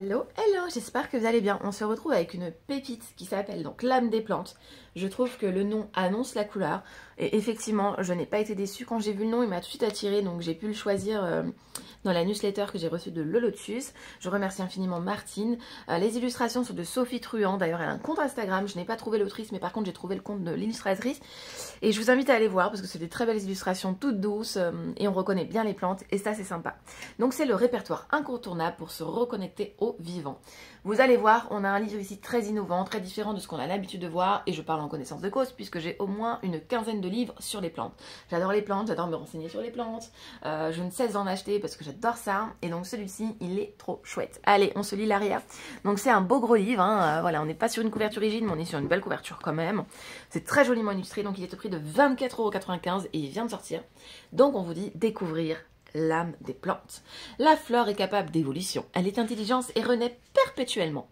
Hello, hello, j'espère que vous allez bien. On se retrouve avec une pépite qui s'appelle donc l'âme des plantes. Je trouve que le nom annonce la couleur. Et effectivement, je n'ai pas été déçue. Quand j'ai vu le nom, il m'a tout de suite attiré. Donc j'ai pu le choisir dans la newsletter que j'ai reçue de Le Lotus. Je remercie infiniment Martine. Les illustrations sont de Sophie Truand. D'ailleurs, elle a un compte Instagram. Je n'ai pas trouvé l'autrice, mais par contre, j'ai trouvé le compte de l'illustratrice. Et je vous invite à aller voir parce que c'est des très belles illustrations toutes douces. Et on reconnaît bien les plantes. Et ça, c'est sympa. Donc c'est le répertoire incontournable pour se reconnecter au vivant. Vous allez voir, on a un livre ici très innovant, très différent de ce qu'on a l'habitude de voir, et je parle en connaissance de cause puisque j'ai au moins une quinzaine de livres sur les plantes. J'adore les plantes, j'adore me renseigner sur les plantes, je ne cesse d'en acheter parce que j'adore ça, et donc celui-ci, il est trop chouette. Allez, on se lit l'Aria. Donc c'est un beau gros livre, hein, voilà, on n'est pas sur une couverture rigide, mais on est sur une belle couverture quand même. C'est très joliment illustré, donc il est au prix de 24,95 € et il vient de sortir. Donc on vous dit découvrir l'âme des plantes. La flore est capable d'évolution, elle est intelligente et renaît perpétuellement.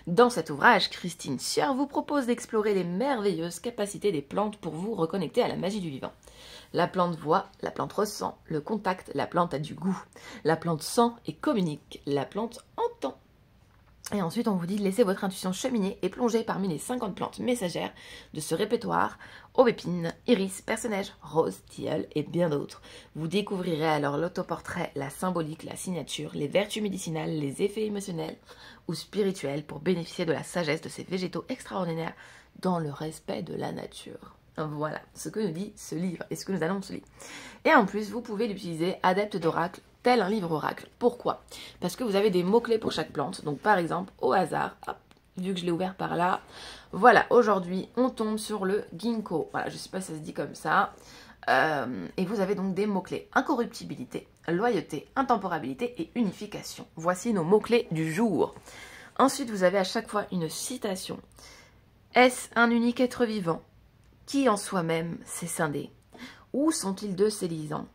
Dans cet ouvrage, Christine Sieur vous propose d'explorer les merveilleuses capacités des plantes pour vous reconnecter à la magie du vivant. La plante voit, la plante ressent, le contact, la plante a du goût. La plante sent et communique, la plante entend. Et ensuite, on vous dit de laisser votre intuition cheminer et plonger parmi les 50 plantes messagères de ce répertoire, aubépine, iris, perce-neige, rose, tilleul et bien d'autres. Vous découvrirez alors l'autoportrait, la symbolique, la signature, les vertus médicinales, les effets émotionnels ou spirituels pour bénéficier de la sagesse de ces végétaux extraordinaires dans le respect de la nature. Voilà ce que nous dit ce livre et ce que nous allons se lire. Et en plus, vous pouvez l'utiliser adepte d'oracle, tel un livre oracle. Pourquoi? Parce que vous avez des mots-clés pour chaque plante. Donc par exemple, au hasard, hop, vu que je l'ai ouvert par là, voilà, aujourd'hui, on tombe sur le ginkgo. Voilà, je ne sais pas si ça se dit comme ça. Et vous avez donc des mots-clés. Incorruptibilité, loyauté, intemporalité et unification. Voici nos mots-clés du jour. Ensuite, vous avez à chaque fois une citation. Est-ce un unique être vivant qui en soi-même s'est scindé? Où sont-ils deux s'élisant?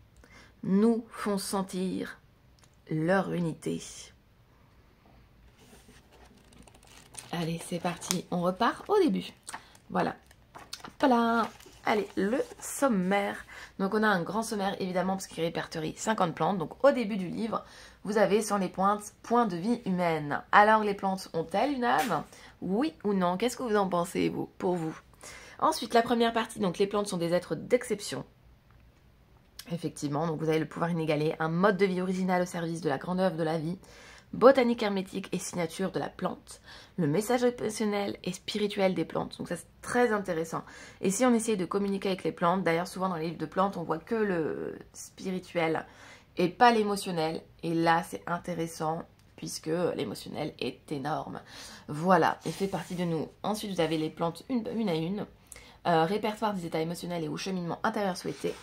Nous font sentir leur unité. Allez, c'est parti. On repart au début. Voilà. Hop là. Allez, le sommaire. Donc, on a un grand sommaire, évidemment, parce qu'il répertorie 50 plantes. Donc, au début du livre, vous avez sur les pointes, point de vie humaine. Alors, les plantes ont-elles une âme? Oui ou non? Qu'est-ce que vous en pensez, vous, pour vous? Ensuite, la première partie, donc les plantes sont des êtres d'exception. Effectivement, donc vous avez le pouvoir inégalé, un mode de vie original au service de la grande œuvre de la vie, botanique hermétique et signature de la plante, le message émotionnel et spirituel des plantes. Donc ça c'est très intéressant. Et si on essaye de communiquer avec les plantes, d'ailleurs souvent dans les livres de plantes, on voit que le spirituel et pas l'émotionnel. Et là c'est intéressant puisque l'émotionnel est énorme. Voilà, et fait partie de nous. Ensuite vous avez les plantes une à une, répertoire des états émotionnels et au cheminement intérieur souhaité.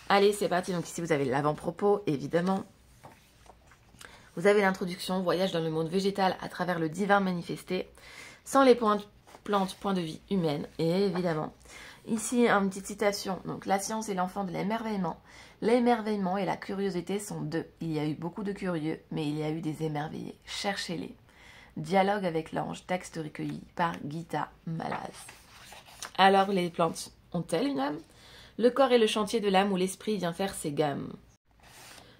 Allez, c'est parti. Donc ici, vous avez l'avant-propos, évidemment. Vous avez l'introduction, voyage dans le monde végétal à travers le divin manifesté, sans les plantes, point de vie humaine, et évidemment. Ici, une petite citation. Donc, la science est l'enfant de l'émerveillement. L'émerveillement et la curiosité sont deux. Il y a eu beaucoup de curieux, mais il y a eu des émerveillés. Cherchez-les. Dialogue avec l'ange, texte recueilli par Gita Malas. Alors, les plantes ont-elles une âme? Le corps est le chantier de l'âme où l'esprit vient faire ses gammes.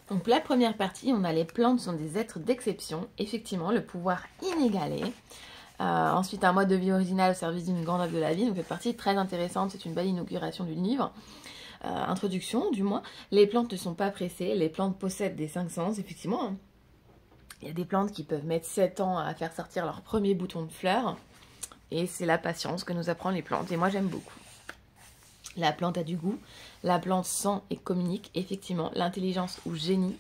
Donc la première partie, on a les plantes sont des êtres d'exception. Effectivement, le pouvoir inégalé. Ensuite, un mode de vie original au service d'une grande œuvre de la vie. Donc cette partie très intéressante, c'est une belle inauguration du livre. Introduction, du moins. Les plantes ne sont pas pressées. Les plantes possèdent des 5 sens, effectivement. Il y a des plantes qui peuvent mettre 7 ans à faire sortir leur premier bouton de fleurs. Et c'est la patience que nous apprennent les plantes. Et moi, j'aime beaucoup. La plante a du goût, la plante sent et communique, effectivement, l'intelligence ou génie.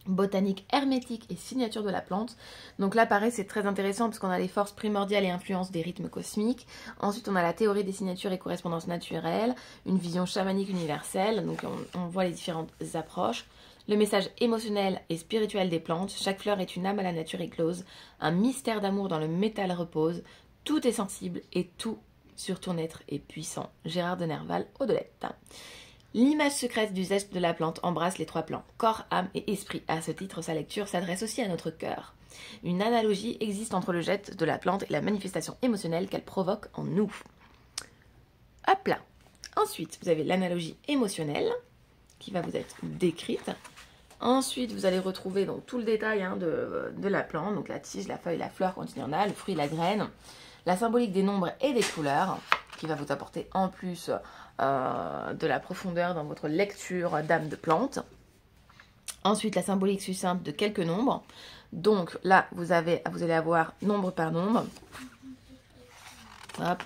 Botanique hermétique et signature de la plante. Donc là, pareil, c'est très intéressant parce qu'on a les forces primordiales et influences des rythmes cosmiques. Ensuite, on a la théorie des signatures et correspondances naturelles, une vision chamanique universelle. Donc on voit les différentes approches. Le message émotionnel et spirituel des plantes. Chaque fleur est une âme à la nature éclose. Un mystère d'amour dans le métal repose. Tout est sensible et tout sur ton être est puissant. Gérard de Nerval, Audelette. L'image secrète du zeste de la plante embrasse les 3 plans, corps, âme et esprit. À ce titre, sa lecture s'adresse aussi à notre cœur. Une analogie existe entre le geste de la plante et la manifestation émotionnelle qu'elle provoque en nous. Hop là. Ensuite, vous avez l'analogie émotionnelle qui va vous être décrite. Ensuite, vous allez retrouver donc tout le détail hein, de la plante, donc la tige, la feuille, la fleur quand il y en a, le fruit, la graine, la symbolique des nombres et des couleurs, qui va vous apporter en plus de la profondeur dans votre lecture d'âme de plante. Ensuite, la symbolique succincte de quelques nombres. Donc là, vous allez avoir nombre par nombre. Hop.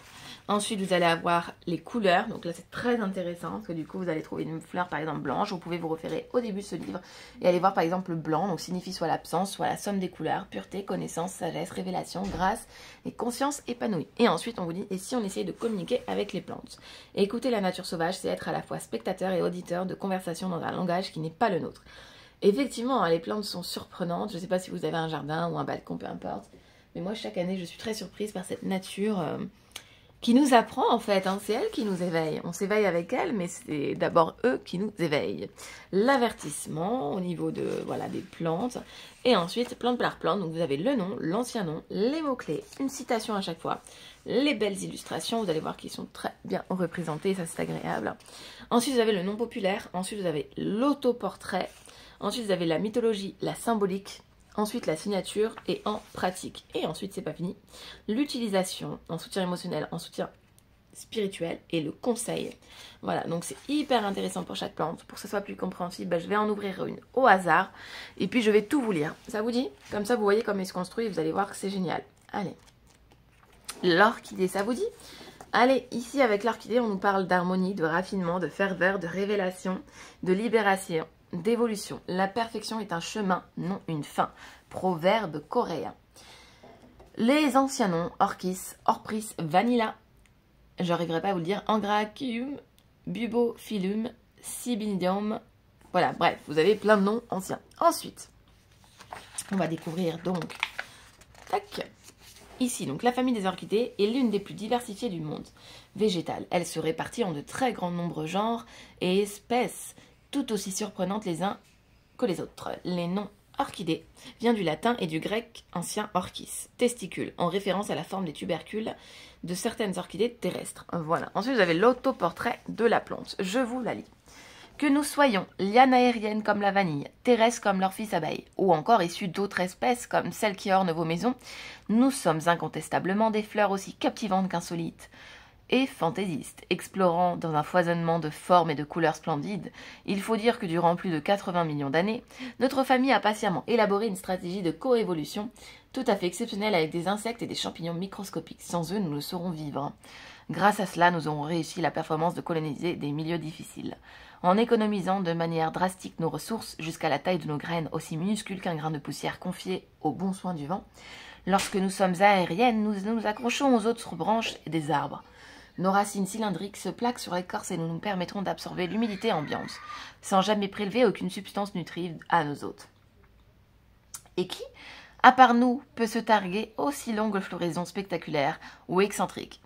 Ensuite, vous allez avoir les couleurs. Donc là, c'est très intéressant parce que du coup, vous allez trouver une fleur, par exemple, blanche. Vous pouvez vous référer au début de ce livre et aller voir, par exemple, le blanc. Donc, signifie soit l'absence, soit la somme des couleurs, pureté, connaissance, sagesse, révélation, grâce et conscience épanouie. Et ensuite, on vous dit, et si on essayait de communiquer avec les plantes? Et écouter la nature sauvage, c'est être à la fois spectateur et auditeur de conversation dans un langage qui n'est pas le nôtre. Effectivement, hein, les plantes sont surprenantes. Je ne sais pas si vous avez un jardin ou un balcon, peu importe. Mais moi, chaque année, je suis très surprise par cette nature qui nous apprend en fait. Hein. C'est elle qui nous éveille. On s'éveille avec elle, mais c'est d'abord eux qui nous éveillent. L'avertissement au niveau de voilà des plantes. Et ensuite, plante par plante. Donc vous avez le nom, l'ancien nom, les mots-clés, une citation à chaque fois, les belles illustrations. Vous allez voir qu'ils sont très bien représentés. Ça, c'est agréable. Ensuite, vous avez le nom populaire. Ensuite, vous avez l'autoportrait. Ensuite, vous avez la mythologie, la symbolique. Ensuite, la signature et en pratique. Et ensuite, c'est pas fini. L'utilisation en soutien émotionnel, en soutien spirituel et le conseil. Voilà, donc c'est hyper intéressant pour chaque plante. Pour que ce soit plus compréhensible, je vais en ouvrir une au hasard. Et puis, je vais tout vous lire. Ça vous dit? Comme ça, vous voyez comment il se construit et vous allez voir que c'est génial. Allez. L'orchidée, ça vous dit? Allez, ici, avec l'orchidée, on nous parle d'harmonie, de raffinement, de ferveur, de révélation, de libération, d'évolution. La perfection est un chemin, non une fin. Proverbe coréen. Les anciens noms, orchis, orpris, vanilla, je n'arriverai pas à vous le dire, angraecum, bubophyllum, sibydium. Voilà, bref, vous avez plein de noms anciens. Ensuite, on va découvrir donc, tac, ici, donc la famille des orchidées est l'une des plus diversifiées du monde végétal. Elle se répartit en de très grands nombres genres et espèces, tout aussi surprenantes les uns que les autres. Les noms orchidées viennent du latin et du grec ancien orchis, testicule, en référence à la forme des tubercules de certaines orchidées terrestres. Voilà. Ensuite, vous avez l'autoportrait de la plante. Je vous la lis. Que nous soyons lianes aériennes comme la vanille, terrestres comme l'orphis abeille, ou encore issus d'autres espèces comme celles qui ornent vos maisons, nous sommes incontestablement des fleurs aussi captivantes qu'insolites et fantaisiste, explorant dans un foisonnement de formes et de couleurs splendides. Il faut dire que durant plus de 80 millions d'années, notre famille a patiemment élaboré une stratégie de coévolution tout à fait exceptionnelle avec des insectes et des champignons microscopiques. Sans eux, nous ne saurons vivre. Grâce à cela, nous aurons réussi la performance de coloniser des milieux difficiles, en économisant de manière drastique nos ressources jusqu'à la taille de nos graines, aussi minuscules qu'un grain de poussière confié au bon soin du vent. Lorsque nous sommes aériennes, nous nous accrochons aux autres branches des arbres. Nos racines cylindriques se plaquent sur l'écorce et nous permettront d'absorber l'humidité ambiante, sans jamais prélever aucune substance nutritive à nos hôtes. Et qui, à part nous, peut se targuer aussi longue floraison spectaculaire ou excentrique?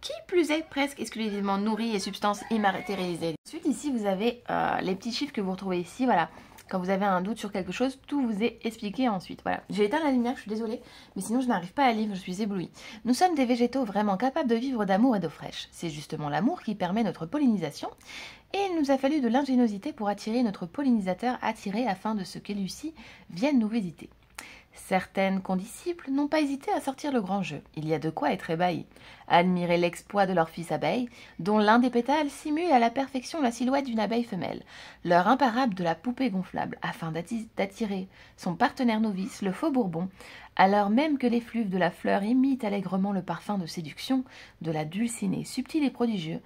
Qui plus est presque exclusivement nourrie et substance immatérialisée. Ensuite, ici, vous avez les petits chiffres que vous retrouvez ici, voilà. Quand vous avez un doute sur quelque chose, tout vous est expliqué ensuite. Voilà. J'ai éteint la lumière, je suis désolée, mais sinon je n'arrive pas à lire, je suis éblouie. Nous sommes des végétaux vraiment capables de vivre d'amour et d'eau fraîche. C'est justement l'amour qui permet notre pollinisation. Et il nous a fallu de l'ingéniosité pour attirer notre pollinisateur attiré afin de ce que Lucie vienne nous visiter. Certaines condisciples n'ont pas hésité à sortir le grand jeu. Il y a de quoi être ébahi. Admirer l'exploit de leur fils abeille, dont l'un des pétales simule à la perfection la silhouette d'une abeille femelle, l'heure imparable de la poupée gonflable, afin d'attirer son partenaire novice, le faux bourbon, alors même que l'effluve de la fleur imite allègrement le parfum de séduction de la dulcinée subtile et prodigieux,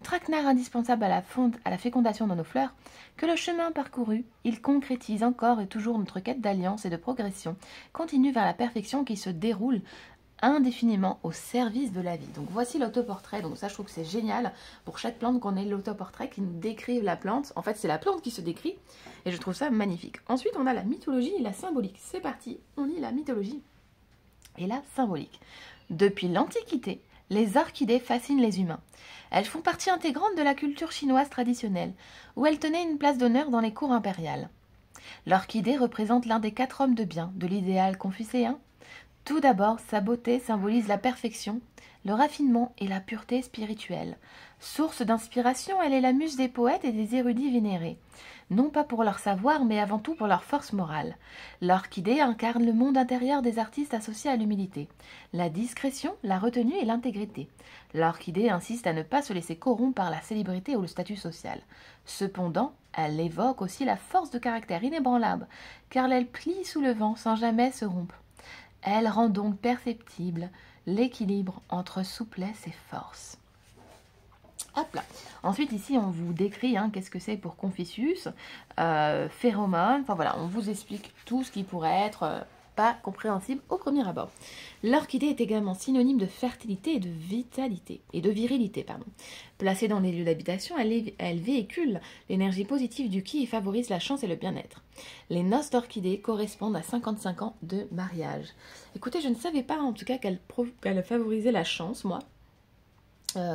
traquenard indispensable à la fécondation de nos fleurs, que le chemin parcouru, il concrétise encore et toujours notre quête d'alliance et de progression, continue vers la perfection qui se déroule indéfiniment au service de la vie. Donc voici l'autoportrait, donc ça je trouve que c'est génial pour chaque plante qu'on ait l'autoportrait qui nous décrive la plante. En fait c'est la plante qui se décrit et je trouve ça magnifique. Ensuite on a la mythologie et la symbolique. C'est parti, on lit la mythologie et la symbolique. Depuis l'Antiquité, les orchidées fascinent les humains. Elles font partie intégrante de la culture chinoise traditionnelle, où elles tenaient une place d'honneur dans les cours impériales. L'orchidée représente l'un des 4 hommes de bien de l'idéal confucéen. Tout d'abord, sa beauté symbolise la perfection, le raffinement et la pureté spirituelle. Source d'inspiration, elle est la muse des poètes et des érudits vénérés. non pas pour leur savoir, mais avant tout pour leur force morale. L'orchidée incarne le monde intérieur des artistes associés à l'humilité, la discrétion, la retenue et l'intégrité. L'orchidée insiste à ne pas se laisser corrompre par la célébrité ou le statut social. Cependant, elle évoque aussi la force de caractère inébranlable, car elle plie sous le vent sans jamais se rompre. Elle rend donc perceptible l'équilibre entre souplesse et force. Hop là. Ensuite, ici, on vous décrit qu'est-ce que c'est pour Confucius, phéromone, enfin voilà, on vous explique tout ce qui pourrait être pas compréhensible au premier abord. L'orchidée est également synonyme de fertilité et de vitalité, et de virilité, pardon. Placée dans les lieux d'habitation, elle véhicule l'énergie positive du ki et favorise la chance et le bien-être. Les noces d'orchidée correspondent à 55 ans de mariage. Écoutez, je ne savais pas en tout cas qu'elle favorisait la chance, moi.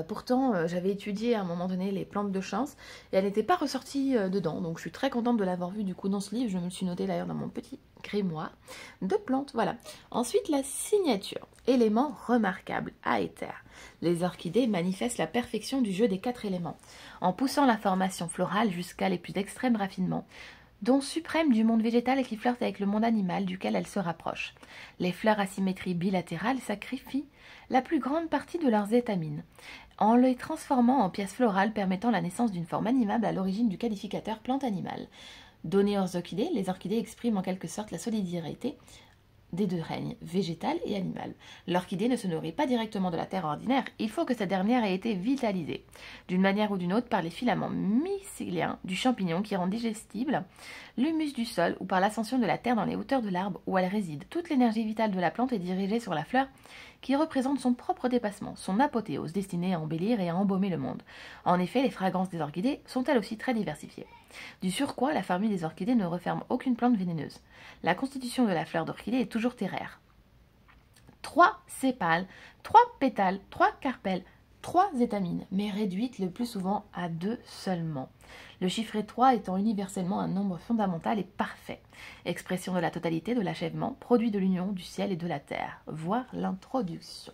Pourtant, j'avais étudié à un moment donné les plantes de chance et elle n'était pas ressortie dedans. Donc je suis très contente de l'avoir vue du coup dans ce livre. Je me le suis noté d'ailleurs dans mon petit grimoire de plantes. Voilà. Ensuite, la signature. Élément remarquable à éther. Les orchidées manifestent la perfection du jeu des 4 éléments, en poussant la formation florale jusqu'à les plus extrêmes raffinements, don suprême du monde végétal et qui flirte avec le monde animal duquel elles se rapprochent. Les fleurs à symétrie bilatérale sacrifient la plus grande partie de leurs étamines, en les transformant en pièces florales permettant la naissance d'une forme animable à l'origine du qualificateur plante-animale. Données aux orchidées, les orchidées expriment en quelque sorte la solidarité des deux règnes, végétal et animal. L'orchidée ne se nourrit pas directement de la terre ordinaire, il faut que cette dernière ait été vitalisée, d'une manière ou d'une autre, par les filaments mycéliens du champignon qui rend digestible l'humus du sol ou par l'ascension de la terre dans les hauteurs de l'arbre où elle réside. Toute l'énergie vitale de la plante est dirigée sur la fleur qui représente son propre dépassement, son apothéose destinée à embellir et à embaumer le monde. En effet, les fragrances des orchidées sont elles aussi très diversifiées. Du surcroît, la famille des orchidées ne referme aucune plante vénéneuse. La constitution de la fleur d'orchidée est toujours terraire. 3 sépales, 3 pétales, 3 carpelles, 3 étamines, mais réduites le plus souvent à 2 seulement. Le chiffre 3 étant universellement un nombre fondamental et parfait, expression de la totalité de l'achèvement, produit de l'union du ciel et de la terre. Voir l'introduction.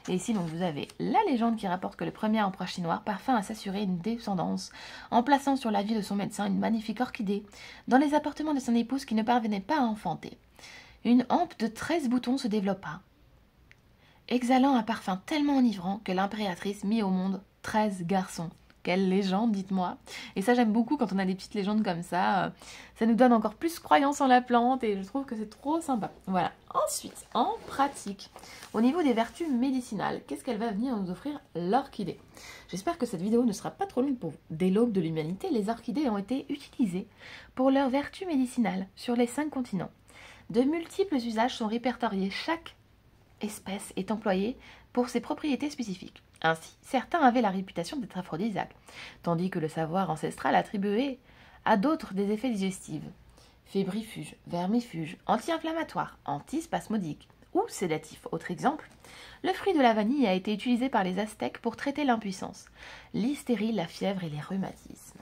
Et ici, donc, vous avez la légende qui rapporte que le premier empereur chinois parvint à s'assurer une descendance en plaçant sur la vie de son médecin une magnifique orchidée dans les appartements de son épouse qui ne parvenait pas à enfanter. Une hampe de 13 boutons se développa, exhalant un parfum tellement enivrant que l'impératrice mit au monde 13 garçons. Quelle légende, dites-moi. Et ça, j'aime beaucoup quand on a des petites légendes comme ça. Ça nous donne encore plus croyance en la plante et je trouve que c'est trop sympa. Voilà. Ensuite, en pratique, au niveau des vertus médicinales, qu'est-ce qu'elle va venir nous offrir l'orchidée? J'espère que cette vidéo ne sera pas trop longue pour vous. Dès l'aube de l'humanité, les orchidées ont été utilisées pour leurs vertus médicinales sur les 5 continents. De multiples usages sont répertoriés. Chaque espèce est employée pour ses propriétés spécifiques. Ainsi, certains avaient la réputation d'être aphrodisiaques, tandis que le savoir ancestral attribuait à d'autres des effets digestifs, fébrifuges, vermifuges, anti-inflammatoires, antispasmodiques ou sédatifs. Autre exemple, le fruit de la vanille a été utilisé par les Aztèques pour traiter l'impuissance, l'hystérie, la fièvre et les rhumatismes.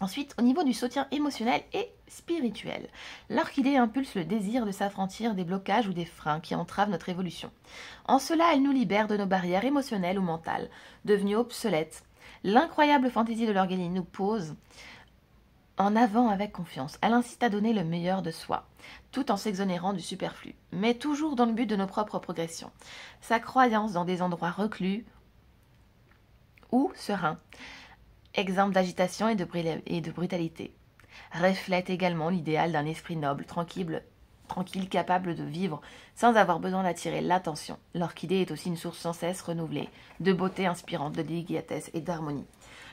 Ensuite, au niveau du soutien émotionnel et spirituel, l'orchidée impulse le désir de s'affranchir des blocages ou des freins qui entravent notre évolution. En cela, elle nous libère de nos barrières émotionnelles ou mentales, devenues obsolètes. L'incroyable fantaisie de l'orchidée nous pose en avant avec confiance. Elle incite à donner le meilleur de soi, tout en s'exonérant du superflu, mais toujours dans le but de nos propres progressions. Sa croyance dans des endroits reclus ou sereins, exemple d'agitation et de brutalité, reflète également l'idéal d'un esprit noble, tranquille, capable de vivre sans avoir besoin d'attirer l'attention. L'orchidée est aussi une source sans cesse renouvelée de beauté inspirante, de délicatesse et d'harmonie.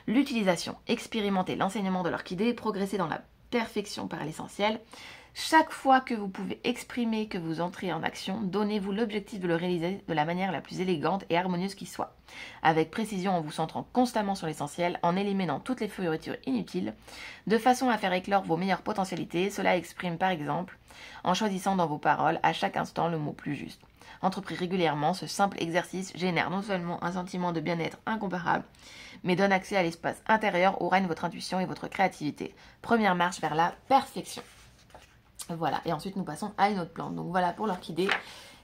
L'utilisation, expérimenter l'enseignement de l'orchidée, progresser dans la perfection par l'essentiel. Chaque fois que vous pouvez exprimer que vous entrez en action, donnez-vous l'objectif de le réaliser de la manière la plus élégante et harmonieuse qui soit, avec précision en vous centrant constamment sur l'essentiel, en éliminant toutes les fioritures inutiles, de façon à faire éclore vos meilleures potentialités. Cela exprime par exemple en choisissant dans vos paroles à chaque instant le mot plus juste. Entrepris régulièrement, ce simple exercice génère non seulement un sentiment de bien-être incomparable, mais donne accès à l'espace intérieur où règne votre intuition et votre créativité. Première marche vers la perfection. Voilà, et ensuite nous passons à une autre plante. Donc voilà pour l'orchidée.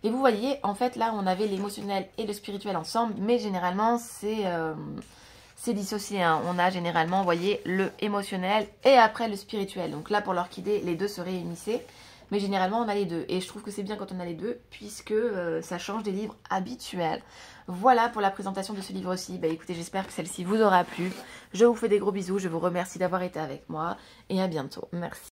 Et vous voyez, en fait, là, on avait l'émotionnel et le spirituel ensemble, mais généralement, c'est c'est dissocié, hein. On a généralement, vous voyez, le émotionnel et après le spirituel. Donc là, pour l'orchidée, les deux se réunissaient. Mais généralement, on a les deux. Et je trouve que c'est bien quand on a les deux, puisque ça change des livres habituels. Voilà pour la présentation de ce livre-ci. Bah, écoutez, j'espère que celle-ci vous aura plu. Je vous fais des gros bisous. Je vous remercie d'avoir été avec moi. Et à bientôt. Merci.